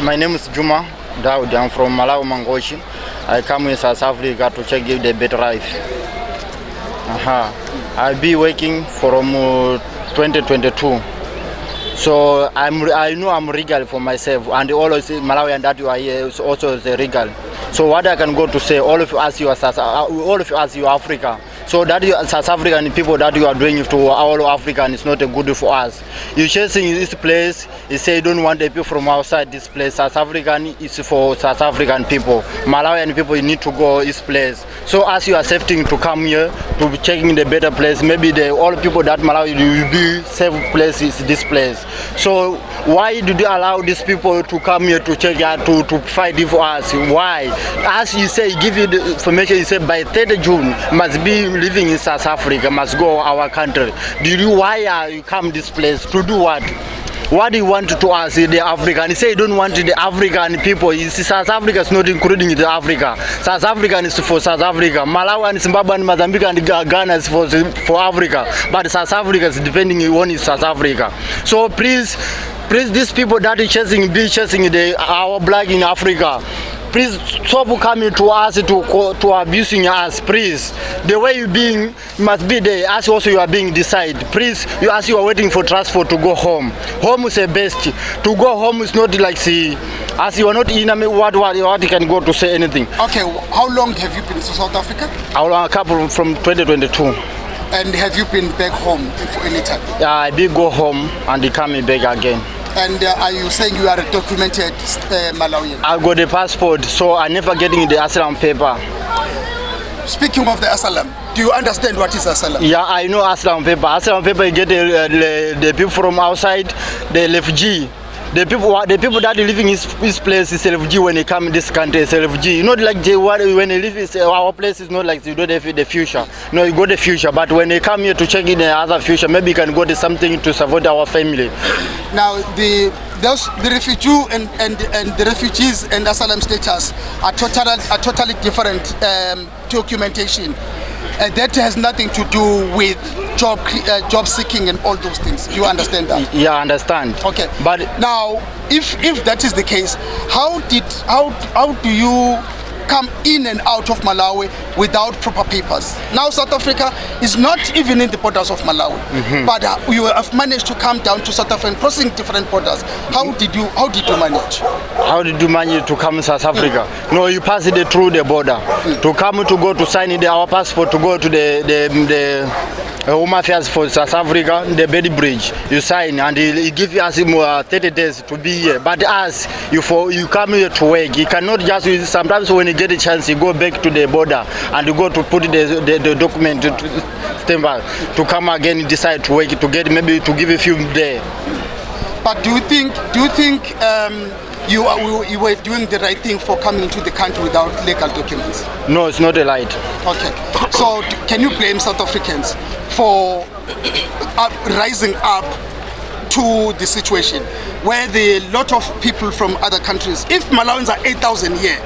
My name is Juma Daud. I'm from Malawi, Mangochi. I come in South Africa to check if the better life. I'll be working from 2022. So I know I'm legal for myself, and all of Malawian that you are here is also legal. So what I can go to say, all of us you are Africa. So that you South African people that you are doing it to all Africa, and it's not a good for us. You chasing this place, you say you don't want the people from outside this place. South African is for South African people. Malawian people, you need to go this place. So as you are accepting to come here to checking the better place, maybe all people that Malawi will be safe place is this place. So why did you allow these people to come here to check out to fight for us? Why? As you say, give you the information, you say by 3rd June must be living in South Africa, must go our country. Why you come this place to do what? What do you want to us, the African? You say you don't want the African people. South Africa is not including the Africa. South Africa is for South Africa. Malawi and Zimbabwe and Mozambique and Ghana is for Africa. But South Africa is depending on South Africa. So please, these people that are chasing our black in Africa, please stop coming to us to abusing us, please. The way you being must be there, as also you are being decided. Please, as you are waiting for transport to go home. Home is the best. To go home is not like as you are not in what you can go to say anything. Okay, how long have you been to South Africa? I come from 2022. And have you been back home for any time? Yeah, I did go home and they come back again. And are you saying you are a documented Malawian? I got the passport, so I never getting the asylum paper. Speaking of the asylum, do you understand what is asylum? Yeah, I know asylum paper. Asylum paper, you get the people from outside, the refugee. The people that are living in this place is refugee when they come in this country. It's refugee. Not like when they live in our place is not like you don't have the future. No, you got the future. But when they come here to check in the other future, maybe you can go to something to support our family. Now the refugee and the refugees and asylum status are totally different documentation. That has nothing to do with job seeking and all those things. Do you understand that? Yeah, I understand. Okay. But now, if that is the case, how do you come in and out of Malawi without proper papers? Now South Africa is not even in the borders of Malawi, but you have managed to come down to South Africa crossing different borders. How did you manage? How did you manage to come to South Africa? No, you pass it through the border. To come to go to sign our passport to go to the Home Affairs for South Africa, the Bedi Bridge, you sign and he give us 30 days to be here. But as you come here to work, you cannot just sometimes when you get a chance, you go back to the border and you go to put the document to come again, decide to work to get maybe to give a few days. But do you think you were doing the right thing for coming into the country without legal documents? No, it's not a right. Okay. So can you blame South Africans for rising up to the situation where a lot of people from other countries, if Malawians are 8,000 here,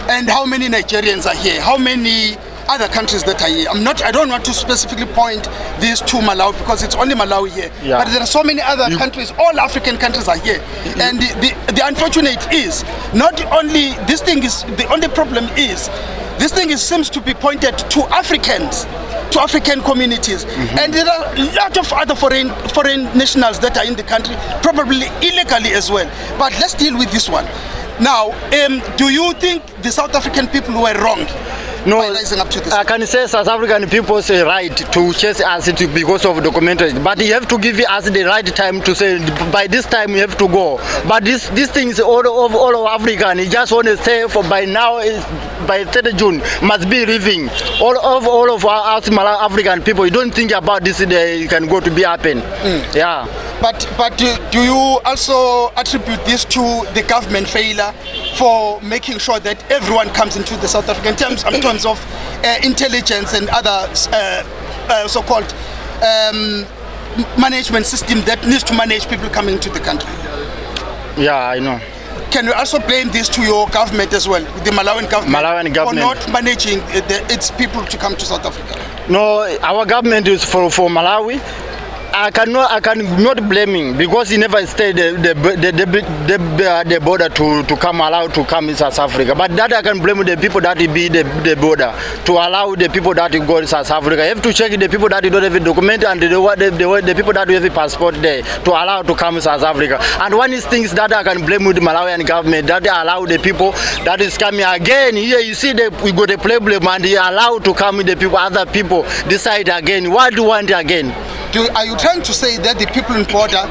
and how many Nigerians are here, how many other countries that are here? I don't want to specifically point this to Malawi because it's only Malawi here. Yeah. But there are so many other countries, all African countries are here. And the unfortunate is, not only this thing is, the only problem is, this thing seems to be pointed to Africans, to African communities. And there are a lot of other foreign nationals that are in the country, probably illegally as well. But let's deal with this one. Now, do you think the South African people were wrong? No, I can say South African people say right to chase us because of documentary, but you have to give us the right time to say by this time you have to go. But these things all of Africa, you just want to say for by now by 3rd June must be living. All of us African people, you don't think about this day you can go to be happen. Yeah. But do you also attribute this to the government failure for making sure that everyone comes into the South African terms of intelligence and other so-called management system that needs to manage people coming to the country? Yeah, I know. Can you also blame this to your government as well, the Malawian government, for not managing its people to come to South Africa? No, our government is for Malawi. I cannot blame him because he never stayed the border to come allowed to come in South Africa. But that I can blame the people that be the border to allow the people that go to South Africa. You have to check the people that don't have a document and the people that have a passport there to allow to come to South Africa. And one is things that I can blame with the Malawian government that they allow the people that is coming again. Here you see we got a problem and they allow to come the people, other people decide again. What do you want again? Are you trying to say that the people in border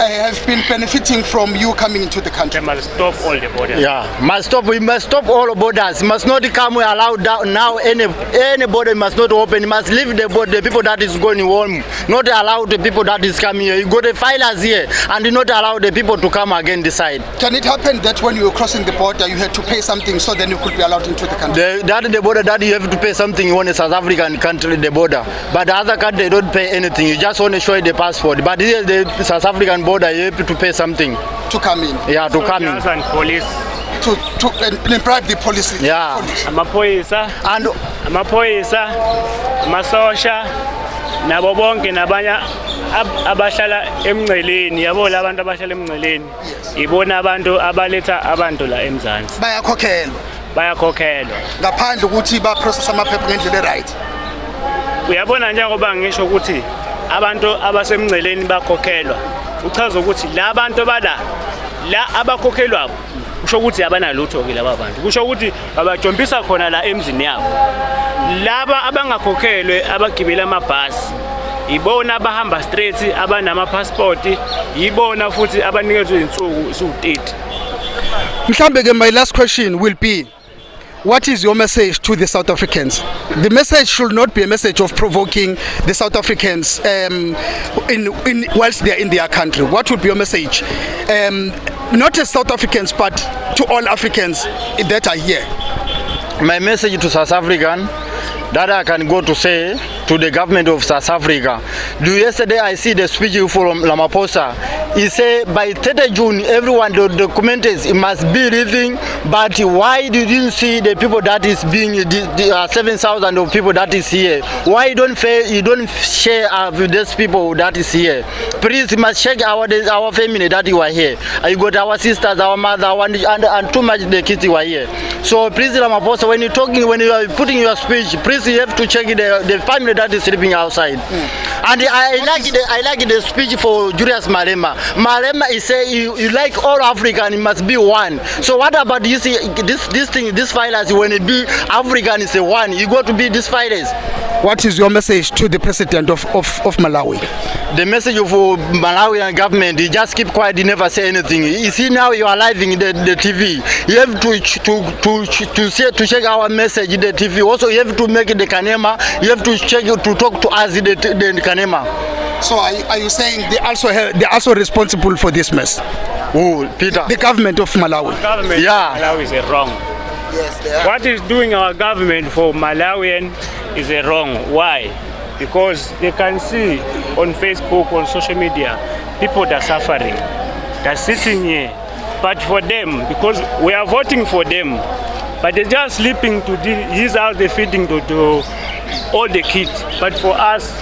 have been benefiting from you coming into the country? They must stop all the borders. Yeah, must stop. We must stop all borders. Must not come allowed down now. Any border must not open. Must leave the people that is going home. Not allow the people that is coming here. You got the filers here and not allow the people to come again decide. Can it happen that when you were crossing the border you had to pay something so then you could be allowed into the country? The border that you have to pay something on a South African country, the border. But the other country they don't pay anything. You just want to show the passport. But here the South African border you have to pay something to come in. Yeah, to come in. And police. To bribe the police. Yeah. Amapoyisa and amasosha nabo bonke nabanya abahlala emngceleni yabo labantu abahlala emngceleni ibona abantu abaletha abantu la eMzansi bayakhokhelwa ngaphandle ukuthi ba process amaphepha ngendlela right. Uyabona njengoba ngisho ukuthi abantu abasemngceleni bakhokhelwa uchaza ukuthi la bantu bala la abakhokhelwa kusho ukuthi abanalutho ke laba bantu kusho ukuthi babajombisa khona la emzini yabo laba abangakhokhelwe abagibela amabhasi ibona abahamba straight abanama passport ibona futhi abanikezwe insuku su30. Mhlambe ke my last question will be, what is your message to the South Africans? The message should not be a message of provoking the South Africans whilst they are in their country. What would be your message? Not as South Africans, but to all Africans that are here. My message to South African that I can go to say to the government of South Africa. Yesterday I see the speech from Ramaphosa. He said by 30 June everyone the documents must be leaving, but why did you see the people that is being 7,000 of people that is here? Why you don't share with these people that is here? Please you must check our family that you are here. You got our sisters, our mother, and too much the kids you are here. So please Ramaphosa, when you are putting your speech, please you have to check the family that is sleeping outside. And I like the speech for Julius Malema. Malema is say you like all African, it must be one. So what about you see this filers when it be African is a one, you go to be this filers. What is your message to the president of Malawi? The message of Malawian government, you just keep quiet, you never say anything. You see now you are live in the TV. You have to check our message in the TV. Also you have to make the Kanema. You have to check to talk to us in the Kanema. So are you saying they're also responsible for this mess? Oh, Peter. The government of Malawi. Government of Malawi is wrong. Yes, they are. What is doing our government for Malawian is wrong. Why? Because they can see on Facebook, on social media, people that are suffering, they're sitting here. But for them, because we are voting for them, but they're just sleeping to his house, they're feeding to all the kids. But for us,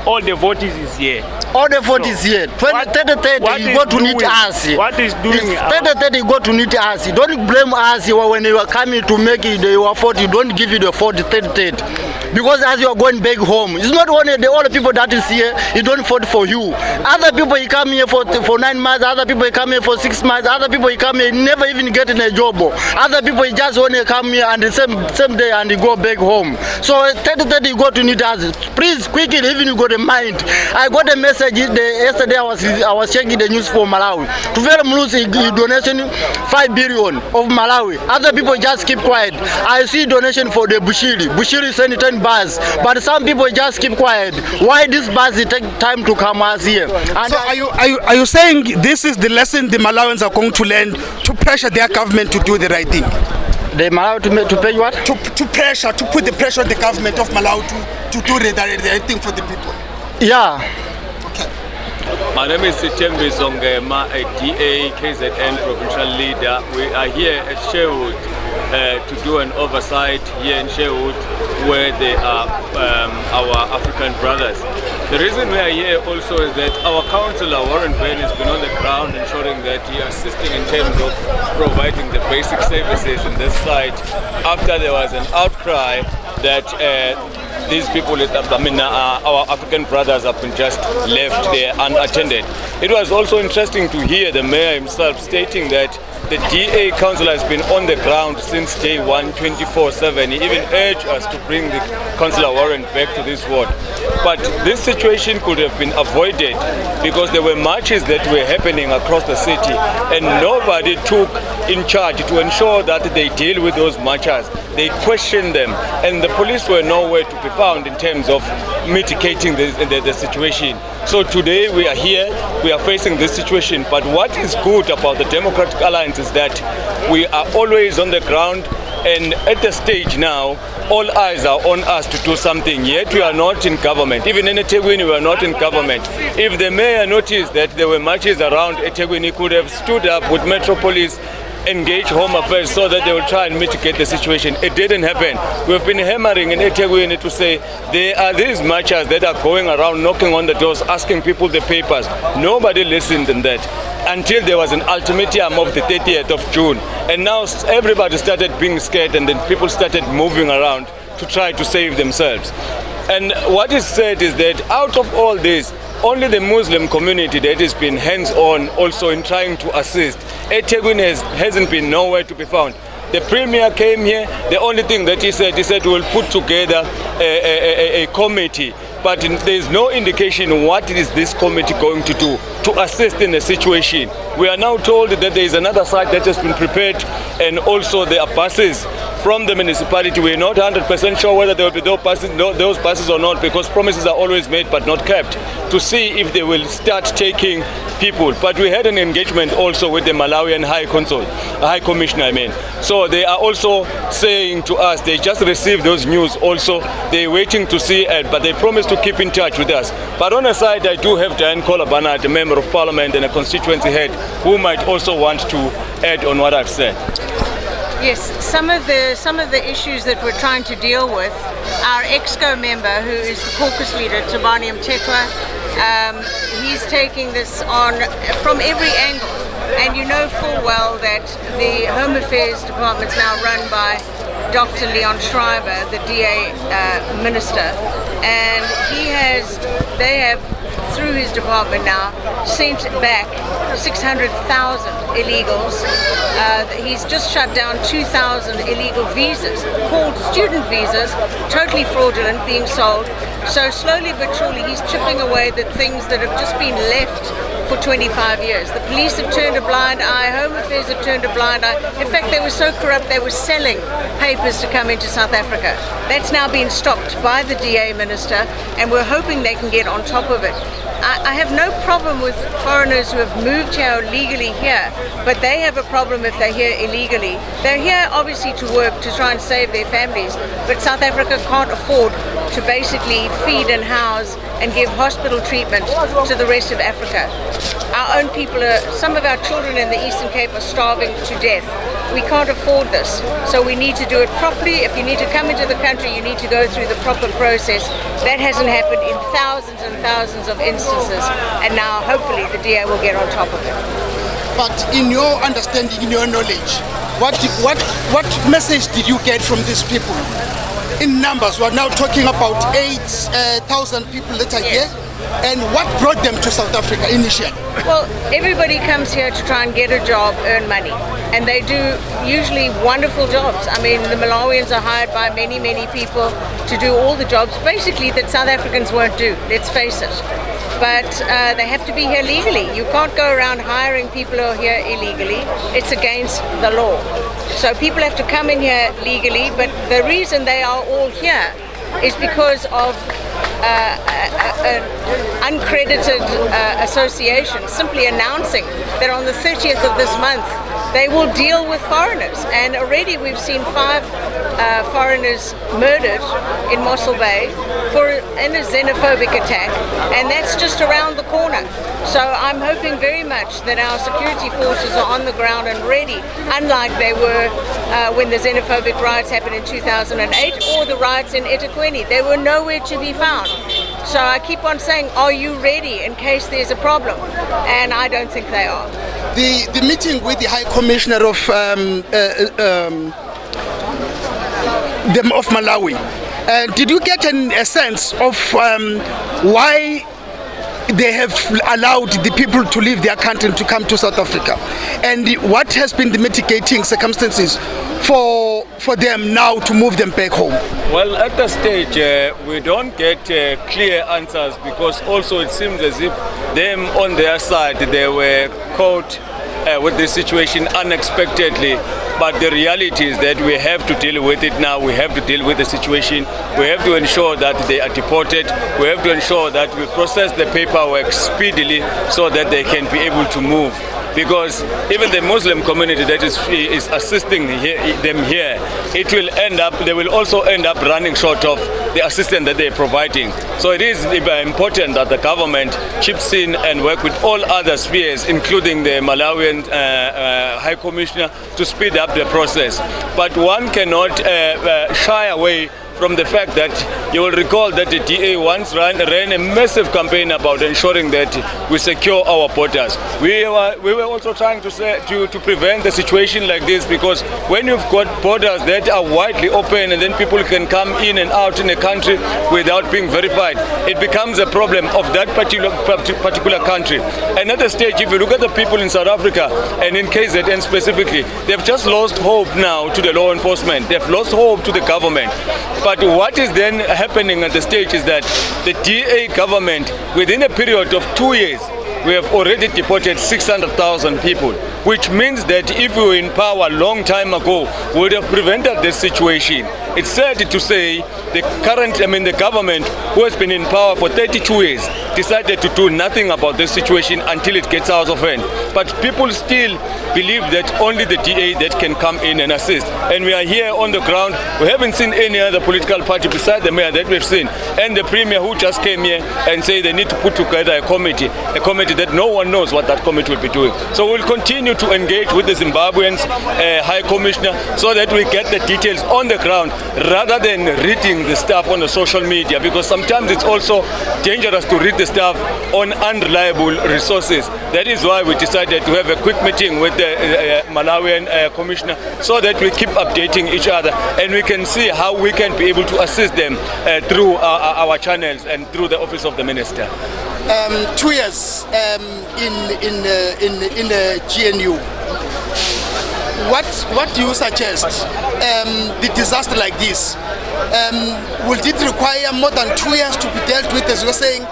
all the vote is here. All the vote is here. 30 you go to meet us. What is doing? 30 you go to meet us. Don't blame us when you are coming to make it your fault. You don't give it the 30. Because as you are going back home, it's not only all the people that is here, you don't vote for you. Other people you come here for 9 months, other people you come here for 6 months, other people you come here never even getting a job. Other people you just want to come here and the same day and you go back home. So 30 you go to meet us. Please quickly, even you got a mind. I got a message yesterday I was checking the news for Malawi. To very lose a donation 5 billion of Malawi. Other people just keep quiet. I see donation for the Bushiri. Bushiri send 10 bus, but some people just keep quiet. Why this bus take time to come us here? And so are you saying this is the lesson the Malawians are going to learn to pressure their government to do the right thing? The Malawi to pay what? To put the pressure on the government of Malawi to do the right thing for the people. Yeah. Okay. My name is Tembe Zongema, a DA KZN provincial leader. We are here at Sherwood to do an oversight here in Sherwood where they are our African brothers. The reason we are here also is that our councillor Warren Bell has been on the ground ensuring that he is assisting in terms of providing the basic services in this site after there was an outcry that these people, our African brothers have been just left there unattended. It was also interesting to hear the mayor himself stating that the DA councillor has been on the ground since day one, 24/7. He even urged us to bring the councillor Warren back to this ward. But this situation could have been avoided because there were marches that were happening across the city and nobody took in charge to ensure that they deal with those marchers. They questioned them and the police were nowhere to be found in terms of mitigating the situation. So today we are here, we are facing this situation, but what is good about the Democratic Alliance is that we are always on the ground, and at the stage now all eyes are on us to do something, yet we are not in government. Even in eThekwini we are not in government. If the mayor noticed that there were marches around eThekwini, he could have stood up with Metropolis, engage Home Affairs so that they will try and mitigate the situation. It didn't happen. We've been hammering in eThekwini to say there are these marchers that are going around knocking on the doors asking people the papers. Nobody listened in that until there was an ultimatum of the 30th of June, and now everybody started being scared and then people started moving around to try to save themselves. And what is said is that out of all this, only the Muslim community that has been hands-on also in trying to assist. eThekwini hasn't been nowhere to be found. The Premier came here, the only thing that he said we'll put together a committee, but there is no indication what is this committee going to do to assist in the situation. We are now told that there is another site that has been prepared, and also there are buses from the municipality. We're not 100% sure whether there will be those buses or not, because promises are always made but not kept, to see if they will start taking people. But we had an engagement also with the Malawian High Commissioner, So they are also saying to us, they just received those news also, they're waiting to see it, but they promise to keep in touch with us. But on the side, I do have Diane Kolabana, the Member of Parliament and a constituency head, who might also want to add on what I've said. Yes, some of the issues that we're trying to deal with, our EXCO member, who is the caucus leader, Tabani Umthala, he's taking this on from every angle. And you know full well that the Home Affairs Department is now run by Dr. Leon Schreiber, the DA minister, and they have through his department now sent back 600,000 illegals. He's just shut down 2,000 illegal visas, called student visas, totally fraudulent, being sold. So slowly but surely he's chipping away the things that have just been left for 25 years. The police have turned a blind eye, Home Affairs have turned a blind eye. In fact, they were so corrupt they were selling papers to come into South Africa. That's now been stopped by the DA minister, and we're hoping they can get on top of it. I have no problem with foreigners who have moved here legally here, but they have a problem if they're here illegally. They're here obviously to work, to try and save their families, but South Africa can't afford to basically feed and house and give hospital treatment to the rest of Africa. Our own people some of our children in the Eastern Cape are starving to death. We can't afford this, so we need to do it properly. If you need to come into the country, you need to go through the proper process. That hasn't happened in thousands and thousands of instances, and now hopefully the DA will get on top of it. But in your understanding, in your knowledge, what message did you get from these people? In numbers, we're now talking about 8,000 people that are here. And what brought them to South Africa initially? Well, everybody comes here to try and get a job, earn money. And they do usually wonderful jobs. I mean, the Malawians are hired by many, many people to do all the jobs, basically, that South Africans won't do, let's face it. But they have to be here legally. You can't go around hiring people who are here illegally. It's against the law. So people have to come in here legally, but the reason they are all here is because of an uncredited association simply announcing that on the 30th of this month they will deal with foreigners. And already we've seen 5 foreigners murdered in Mossel Bay in a xenophobic attack, and that's just around the corner. So I'm hoping very much that our security forces are on the ground and ready, unlike they were when the xenophobic riots happened in 2008 or the riots in eThekwini. They were nowhere to be found. So I keep on saying, are you ready in case there's a problem? And I don't think they are. The meeting with the High Commissioner of Malawi, did you get a sense of why they have allowed the people to leave their country to come to South Africa, and what has been the mitigating circumstances for them now to move them back home? Well, at the stage, we don't get clear answers, because also it seems as if them on their side, they were caught with this situation unexpectedly. But the reality is that we have to deal with it now. We have to deal with the situation. We have to ensure that they are deported. We have to ensure that we process the paperwork speedily so that they can be able to move. Because even the Muslim community that is assisting them here, they will also end up running short of the assistance that they're providing. So it is important that the government chips in and work with all other spheres, including the Malawian High Commissioner, to speed up the process. But one cannot shy away from the fact that you will recall that the DA once ran a massive campaign about ensuring that we secure our borders. We were also trying to prevent the situation like this, because when you've got borders that are widely open and then people can come in and out in a country without being verified, it becomes a problem of that particular country. And at the stage, if you look at the people in South Africa and in KZN specifically, they've just lost hope now to the law enforcement. They've lost hope to the government. But what is then happening at the stage is that the DA government, within a period of 2 years, we have already deported 600,000 people, which means that if we were in power a long time ago, we would have prevented this situation. It's sad to say the government, who has been in power for 32 years, decided to do nothing about this situation until it gets out of hand. But people still believe that only the DA that can come in and assist. And we are here on the ground. We haven't seen any other political party besides the mayor that we've seen, and the premier who just came here and say they need to put together a committee that no one knows what that committee will be doing. So we'll continue to engage with the Zimbabweans High Commissioner so that we get the details on the ground rather than reading the stuff on the social media, because sometimes it's also dangerous to read the stuff on unreliable resources. That is why we decided to have a quick meeting with the Malawian Commissioner so that we keep updating each other and we can see how we can be able to assist them through our channels and through the office of the minister. 2 years in the GNU. What do you suggest? The disaster like this, will it require more than 2 years to be dealt with? As you're saying,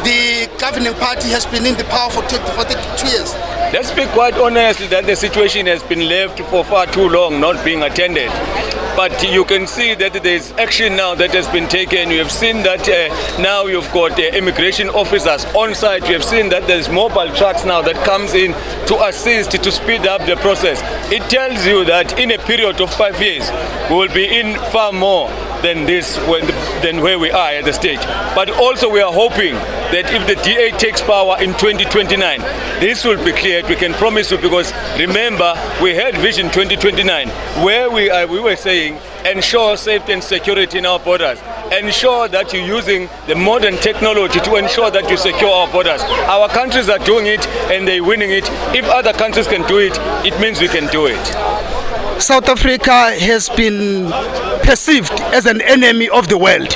the governing party has been in the power for 32 years. Let's be quite honest that the situation has been left for far too long, not being attended. But you can see that there is action now that has been taken. You have seen that now you've got immigration officers on site. You have seen that there is mobile trucks now that comes in to assist, to speed up the process. It tells you that in a period of 5 years, we will be in far more than this, than where we are at the stage. But also we are hoping that if the DA takes power in 2029, this will be cleared. We can promise you, because remember, we had Vision 2029, where we were saying ensure safety and security in our borders. Ensure that you're using the modern technology to ensure that you secure our borders. Our countries are doing it and they're winning it. If other countries can do it, it means we can do it. South Africa has been perceived as an enemy of the world.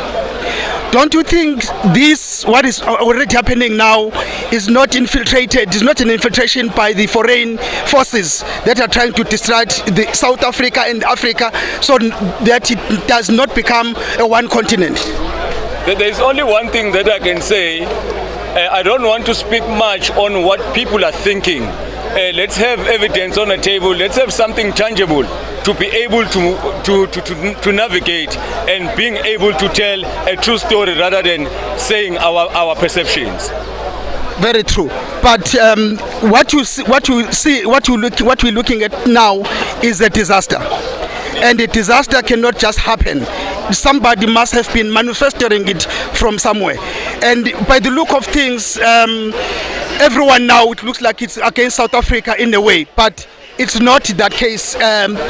Don't you think this, what is already happening now, is not infiltrated, is not an infiltration by the foreign forces that are trying to distract the South Africa and Africa so that it does not become a one continent? There's only one thing that I can say. I don't want to speak much on what people are thinking. Let's have evidence on the table. Let's have something tangible to be able to navigate and being able to tell a true story rather than saying our perceptions. Very true. But what we're looking at now is a disaster. And a disaster cannot just happen. Somebody must have been manufacturing it from somewhere. And by the look of things, everyone now, it looks like it's against South Africa in a way, but it's not that case,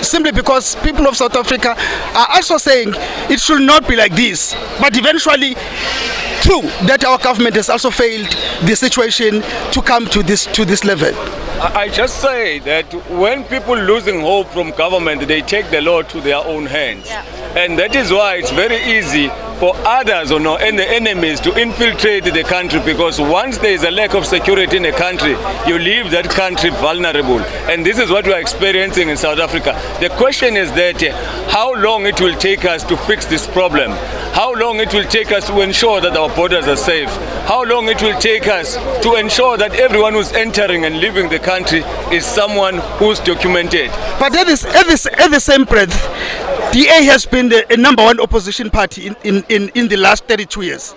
simply because people of South Africa are also saying it should not be like this. But eventually, true that our government has also failed the situation to come to this level. I just say that when people losing hope from government, they take the law to their own hands. Yeah. And that is why it's very easy for others or no, and the enemies to infiltrate the country, because once there is a lack of security in a country, you leave that country vulnerable. And this is what we are experiencing in South Africa. The question is that how long it will take us to fix this problem? How long it will take us to ensure that our borders are safe? How long it will take us to ensure that everyone who's entering and leaving the country is someone who's documented? But at the same breath, DA has been the number one opposition party in the last 32 years.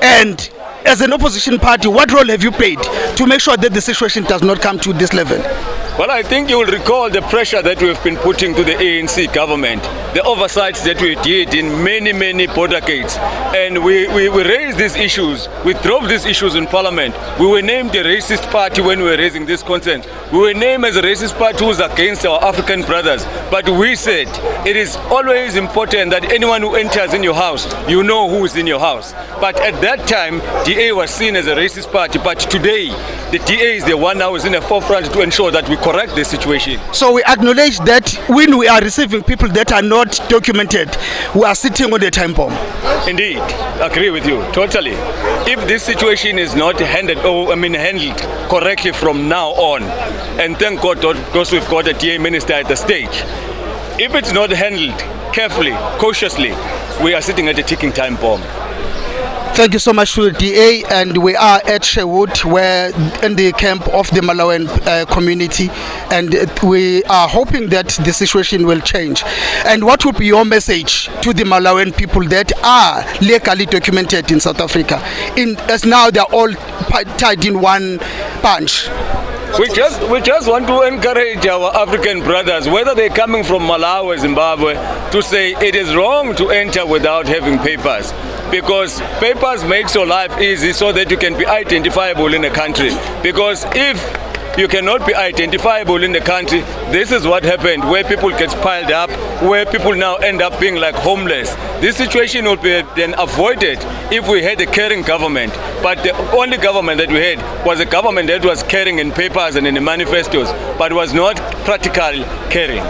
And as an opposition party, what role have you played to make sure that the situation does not come to this level? Well, I think you will recall the pressure that we've been putting to the ANC government, the oversights that we did in many border gates. And we raised these issues, we drove these issues in Parliament. We were named a racist party when we were raising this concerns. We were named as a racist party who's against our African brothers. But we said it is always important that anyone who enters in your house, you know who is in your house. But at that time, DA was seen as a racist party. But today, the DA is the one now who is in the forefront to ensure that we correct the situation. So we acknowledge that when we are receiving people that are not documented, we are sitting on the time bomb. Indeed, agree with you totally. If this situation is not handled correctly from now on, and thank God because we've got a DA minister at the stage, if it's not handled carefully, cautiously, we are sitting at a ticking time bomb. Thank you so much to the DA, and we are at Sherwood, where in the camp of the Malawian community, and we are hoping that the situation will change. And what would be your message to the Malawian people that are legally documented in South Africa, as now they're all tied in one bunch? We just want to encourage our African brothers, whether they're coming from Malawi or Zimbabwe, to say it is wrong to enter without having papers. Because papers makes your life easy so that you can be identifiable in a country. Because if you cannot be identifiable in the country, this is what happened, where people get piled up, where people now end up being like homeless. This situation would be then avoided if we had a caring government. But the only government that we had was a government that was caring in papers and in the manifestos, but was not practically caring.